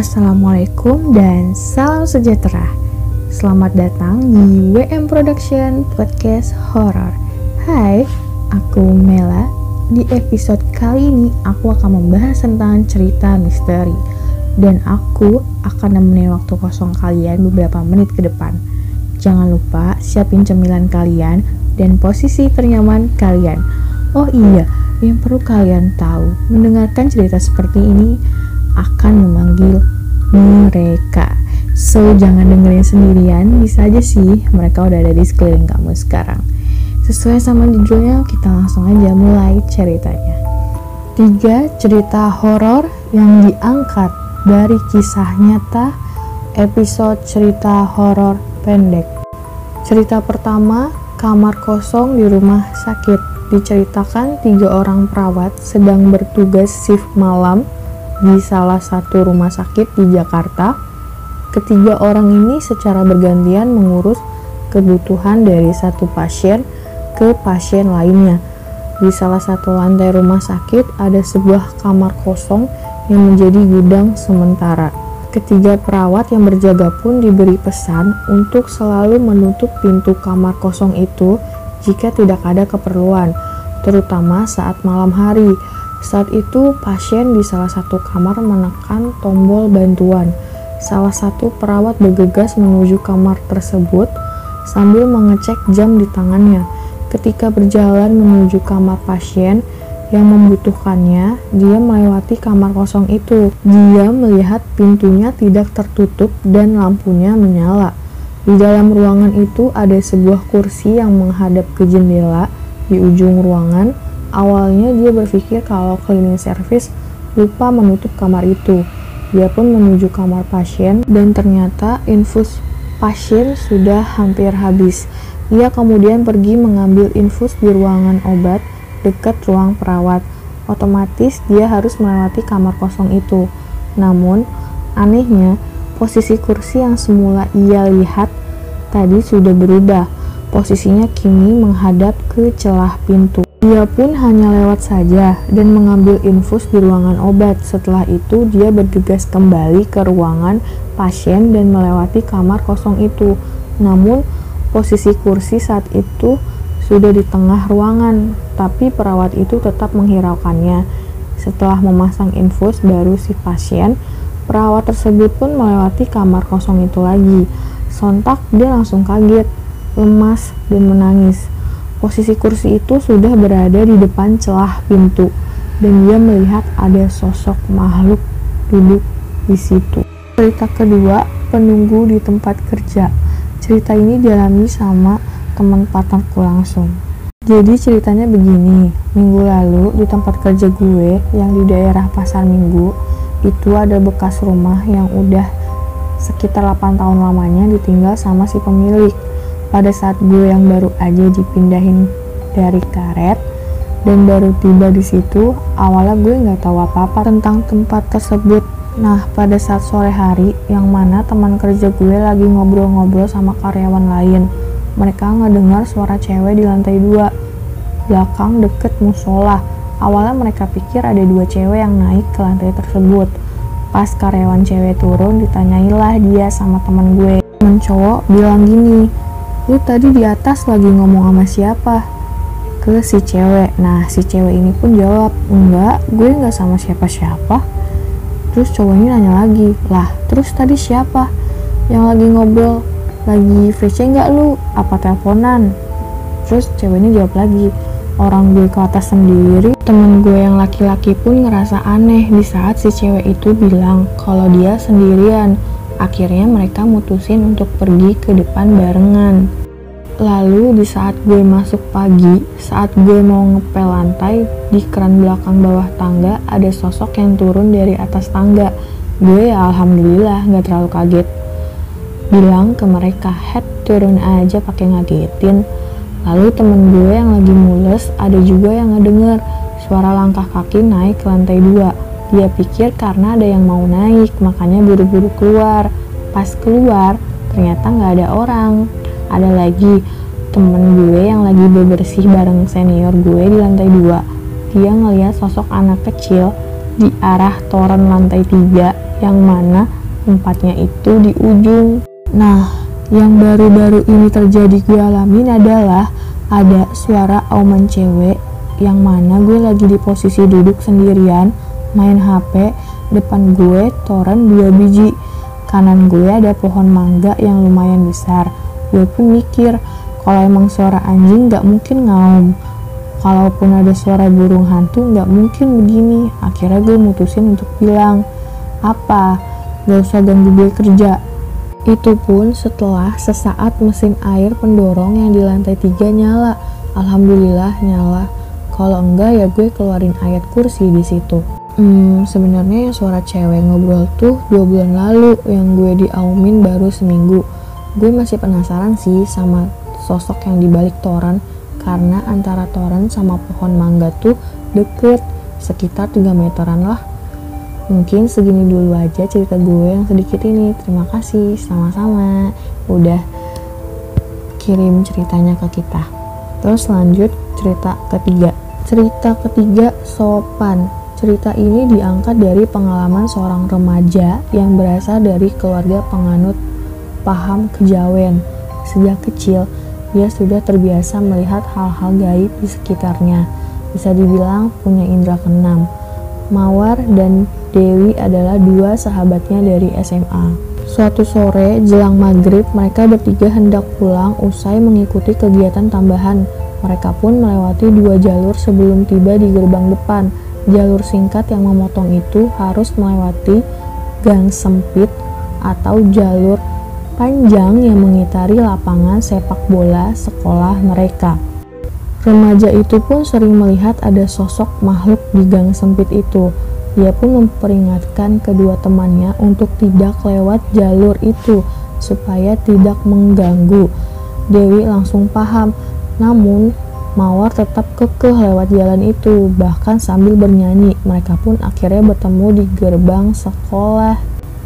Assalamualaikum dan salam sejahtera. Selamat datang di WM Production Podcast Horror. Hai, aku Mela. Di episode kali ini aku akan membahas tentang cerita misteri. Dan aku akan nemenin waktu kosong kalian beberapa menit ke depan. Jangan lupa siapin cemilan kalian dan posisi ternyaman kalian. Oh iya, yang perlu kalian tahu, mendengarkan cerita seperti ini akan memanggil mereka. So, jangan dengerin sendirian, bisa aja sih mereka udah ada di sekeliling kamu sekarang. Sesuai sama judulnya, kita langsung aja mulai ceritanya. 3 cerita horor yang diangkat dari kisah nyata, episode cerita horor pendek. Cerita pertama, kamar kosong di rumah sakit. Diceritakan 3 orang perawat sedang bertugas shift malam di salah satu rumah sakit di Jakarta. Ketiga orang ini secara bergantian mengurus kebutuhan dari satu pasien ke pasien lainnya. Di salah satu lantai rumah sakit ada sebuah kamar kosong yang menjadi gudang sementara. Ketiga perawat yang berjaga pun diberi pesan untuk selalu menutup pintu kamar kosong itu jika tidak ada keperluan, terutama saat malam hari. Saat itu, pasien di salah satu kamar menekan tombol bantuan. Salah satu perawat bergegas menuju kamar tersebut sambil mengecek jam di tangannya. Ketika berjalan menuju kamar pasien yang membutuhkannya, dia melewati kamar kosong itu. Dia melihat pintunya tidak tertutup dan lampunya menyala. Di dalam ruangan itu ada sebuah kursi yang menghadap ke jendela di ujung ruangan. Awalnya dia berpikir kalau cleaning service lupa menutup kamar itu. Dia pun menuju kamar pasien dan ternyata infus pasien sudah hampir habis. Dia kemudian pergi mengambil infus di ruangan obat dekat ruang perawat. Otomatis dia harus melewati kamar kosong itu. Namun, anehnya, posisi kursi yang semula ia lihat tadi sudah berubah. Posisinya kini menghadap ke celah pintu. Dia pun hanya lewat saja dan mengambil infus di ruangan obat. Setelah itu, dia bergegas kembali ke ruangan pasien dan melewati kamar kosong itu. Namun, posisi kursi saat itu sudah di tengah ruangan, tapi perawat itu tetap menghiraukannya. Setelah memasang infus baru si pasien, perawat tersebut pun melewati kamar kosong itu lagi. Sontak dia langsung kaget, lemas, dan menangis. Posisi kursi itu sudah berada di depan celah pintu, dan dia melihat ada sosok makhluk duduk di situ. Cerita kedua, penunggu di tempat kerja. Cerita ini dialami sama teman partnerku langsung. Jadi ceritanya begini, minggu lalu di tempat kerja gue yang di daerah Pasar Minggu, itu ada bekas rumah yang udah sekitar 8 tahun lamanya ditinggal sama si pemilik. Pada saat gue yang baru aja dipindahin dari karet dan baru tiba di situ, awalnya gue nggak tahu apa-apa tentang tempat tersebut. Nah, pada saat sore hari, yang mana teman kerja gue lagi ngobrol-ngobrol sama karyawan lain, mereka ngedengar suara cewek di lantai 2, belakang deket musola. Awalnya mereka pikir ada 2 cewek yang naik ke lantai tersebut. Pas karyawan cewek turun, ditanyailah dia sama teman gue. Temen cowok bilang gini, "Lu tadi di atas lagi ngomong sama siapa?" Ke si cewek. Nah, si cewek ini pun jawab, "Enggak, gue nggak sama siapa-siapa." Terus cowoknya nanya lagi, "Lah, terus tadi siapa yang lagi ngobrol? Lagi VC nggak lu? Apa teleponan?" Terus ceweknya jawab lagi, "Orang gue ke atas sendiri." Temen gue yang laki-laki pun ngerasa aneh di saat si cewek itu bilang kalau dia sendirian. Akhirnya mereka mutusin untuk pergi ke depan barengan. Lalu di saat gue masuk pagi, saat gue mau ngepel lantai, di keran belakang bawah tangga ada sosok yang turun dari atas tangga. Gue ya alhamdulillah gak terlalu kaget. Bilang ke mereka, "Head, turun aja pakai ngagetin." Lalu temen gue yang lagi mules ada juga yang ngedenger suara langkah kaki naik ke lantai 2. Dia pikir karena ada yang mau naik, makanya buru-buru keluar. Pas keluar, ternyata nggak ada orang. Ada lagi temen gue yang lagi bebersih bareng senior gue di lantai 2. Dia ngeliat sosok anak kecil di arah toren lantai 3 yang mana tempatnya itu di ujung. Nah, yang baru-baru ini terjadi gue alamin adalah ada suara auman cewek yang mana gue lagi di posisi duduk sendirian main HP. Depan gue toren 2 biji, kanan gue ada pohon mangga yang lumayan besar. Gue pun mikir, kalau emang suara anjing gak mungkin ngaum, kalaupun ada suara burung hantu gak mungkin begini. Akhirnya gue mutusin untuk bilang, apa? Gak usah ganggu gue kerja. Itu pun setelah sesaat mesin air pendorong yang di lantai 3 nyala. Alhamdulillah nyala. Kalau enggak ya gue keluarin ayat kursi di situ. Sebenarnya yang suara cewek ngobrol tuh 2 bulan lalu, yang gue diaumin baru seminggu. Gue masih penasaran sih sama sosok yang dibalik toren, karena antara toren sama pohon mangga tuh deket, sekitar 3 meteran lah. Mungkin segini dulu aja cerita gue yang sedikit ini. Terima kasih, sama-sama udah kirim ceritanya ke kita. Terus lanjut cerita ketiga. Cerita ketiga, sopan. Cerita ini diangkat dari pengalaman seorang remaja yang berasal dari keluarga penganut paham kejawen. Sejak kecil, dia sudah terbiasa melihat hal-hal gaib di sekitarnya. Bisa dibilang punya indera keenam. Mawar dan Dewi adalah 2 sahabatnya dari SMA. Suatu sore, jelang maghrib, mereka bertiga hendak pulang usai mengikuti kegiatan tambahan. Mereka pun melewati 2 jalur sebelum tiba di gerbang depan. Jalur singkat yang memotong itu harus melewati gang sempit atau jalur panjang yang mengitari lapangan sepak bola sekolah mereka. Remaja itu pun sering melihat ada sosok makhluk di gang sempit itu. Dia pun memperingatkan kedua temannya untuk tidak lewat jalur itu supaya tidak mengganggu. Dewi langsung paham, namun Mawar tetap kekeh lewat jalan itu, bahkan sambil bernyanyi. Mereka pun akhirnya bertemu di gerbang sekolah.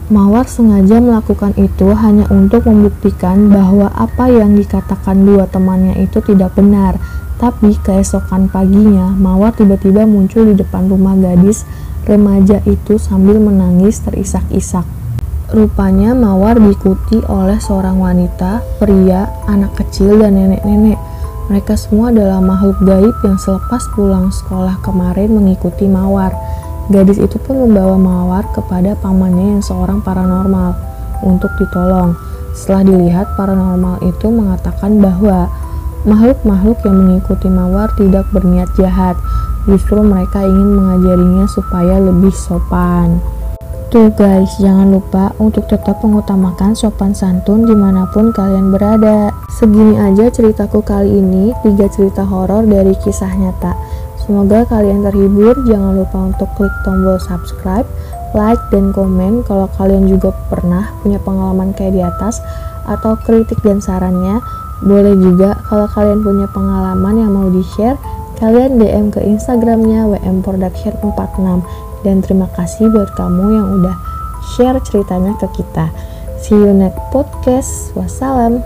Mawar sengaja melakukan itu hanya untuk membuktikan bahwa apa yang dikatakan 2 temannya itu tidak benar. Tapi keesokan paginya, Mawar tiba-tiba muncul di depan rumah gadis remaja itu sambil menangis terisak-isak. Rupanya Mawar diikuti oleh seorang wanita, pria, anak kecil, dan nenek-nenek. Mereka semua adalah makhluk gaib yang selepas pulang sekolah kemarin mengikuti Mawar. Gadis itu pun membawa Mawar kepada pamannya yang seorang paranormal untuk ditolong. Setelah dilihat, paranormal itu mengatakan bahwa makhluk-makhluk yang mengikuti Mawar tidak berniat jahat. Justru mereka ingin mengajarinya supaya lebih sopan. Tuh guys, jangan lupa untuk tetap mengutamakan sopan santun dimanapun kalian berada. Segini aja ceritaku kali ini, 3 cerita horor dari kisah nyata. Semoga kalian terhibur. Jangan lupa untuk klik tombol subscribe, like, dan komen kalau kalian juga pernah punya pengalaman kayak di atas, atau kritik dan sarannya. Boleh juga kalau kalian punya pengalaman yang mau di-share, kalian DM ke Instagramnya wmproduction46. Dan terima kasih buat kamu yang udah share ceritanya ke kita. See you next podcast. Wassalam.